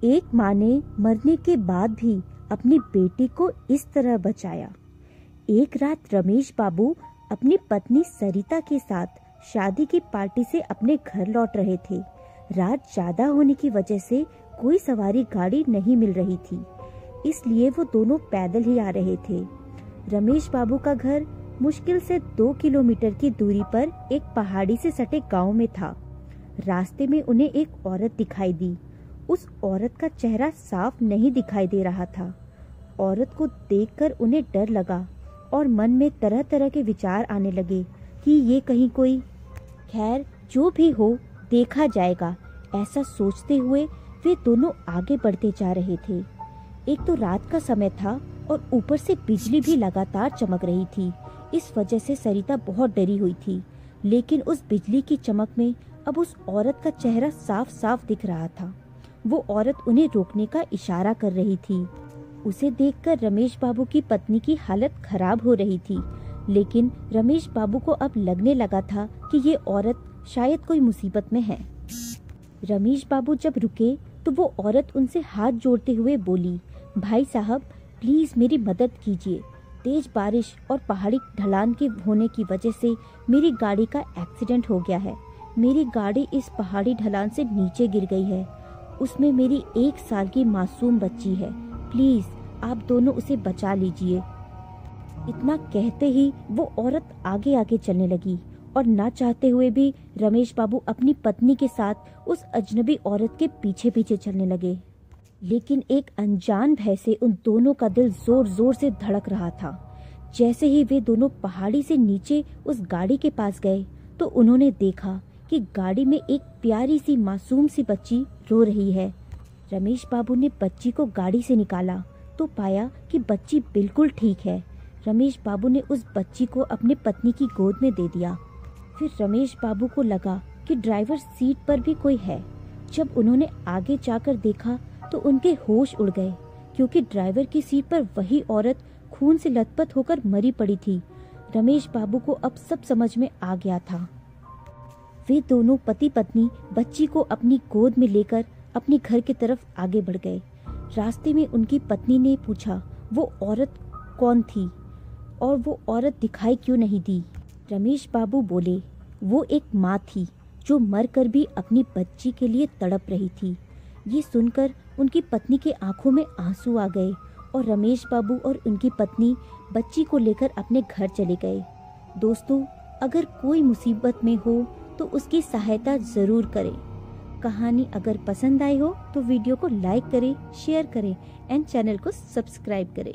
एक माँ ने मरने के बाद भी अपनी बेटी को इस तरह बचाया। एक रात रमेश बाबू अपनी पत्नी सरिता के साथ शादी की पार्टी से अपने घर लौट रहे थे। रात ज्यादा होने की वजह से कोई सवारी गाड़ी नहीं मिल रही थी, इसलिए वो दोनों पैदल ही आ रहे थे। रमेश बाबू का घर मुश्किल से 2 किलोमीटर की दूरी पर एक पहाड़ी से सटे गांव में था। रास्ते में उन्हें एक औरत दिखाई दी। उस औरत का चेहरा साफ नहीं दिखाई दे रहा था। औरत को देखकर उन्हें डर लगा और मन में तरह तरह के विचार आने लगे कि ये कहीं कोई, खैर जो भी हो देखा जाएगा। ऐसा सोचते हुए वे दोनों आगे बढ़ते जा रहे थे। एक तो रात का समय था और ऊपर से बिजली भी लगातार चमक रही थी। इस वजह से सरिता बहुत डरी हुई थी, लेकिन उस बिजली की चमक में अब उस औरत का चेहरा साफ साफ दिख रहा था। वो औरत उन्हें रोकने का इशारा कर रही थी। उसे देखकर रमेश बाबू की पत्नी की हालत खराब हो रही थी, लेकिन रमेश बाबू को अब लगने लगा था कि ये औरत शायद कोई मुसीबत में है। रमेश बाबू जब रुके तो वो औरत उनसे हाथ जोड़ते हुए बोली, भाई साहब प्लीज मेरी मदद कीजिए। तेज बारिश और पहाड़ी ढलान के होने की वजह से मेरी गाड़ी का एक्सीडेंट हो गया है। मेरी गाड़ी इस पहाड़ी ढलान से नीचे गिर गई है। उसमें मेरी 1 साल की मासूम बच्ची है। प्लीज आप दोनों उसे बचा लीजिए। इतना कहते ही वो औरत आगे आगे चलने लगी और ना चाहते हुए भी रमेश बाबू अपनी पत्नी के साथ उस अजनबी औरत के पीछे पीछे चलने लगे। लेकिन एक अनजान भय से उन दोनों का दिल जोर जोर से धड़क रहा था। जैसे ही वे दोनों पहाड़ी से नीचे उस गाड़ी के पास गए तो उन्होंने देखा कि गाड़ी में एक प्यारी सी मासूम सी बच्ची रो रही है। रमेश बाबू ने बच्ची को गाड़ी से निकाला तो पाया कि बच्ची बिल्कुल ठीक है। रमेश बाबू ने उस बच्ची को अपने पत्नी की गोद में दे दिया। फिर रमेश बाबू को लगा कि ड्राइवर सीट पर भी कोई है। जब उन्होंने आगे जाकर देखा तो उनके होश उड़ गए, क्योंकि ड्राइवर की सीट पर वही औरत खून से लथपथ होकर मरी पड़ी थी। रमेश बाबू को अब सब समझ में आ गया था। वे दोनों पति पत्नी बच्ची को अपनी गोद में लेकर अपने घर की तरफ आगे बढ़ गए। रास्ते में उनकी पत्नी ने पूछा वो औरत कौन थी और वो औरत दिखाई क्यों नहीं दी। रमेश बाबू बोले वो एक माँ थी जो मरकर भी अपनी बच्ची के लिए तड़प रही थी। ये सुनकर उनकी पत्नी के आंखों में आंसू आ गए और रमेश बाबू और उनकी पत्नी बच्ची को लेकर अपने घर चले गए। दोस्तों, अगर कोई मुसीबत में हो तो उसकी सहायता जरूर करें। कहानी अगर पसंद आई हो तो वीडियो को लाइक करें, शेयर करें एंड चैनल को सब्सक्राइब करें।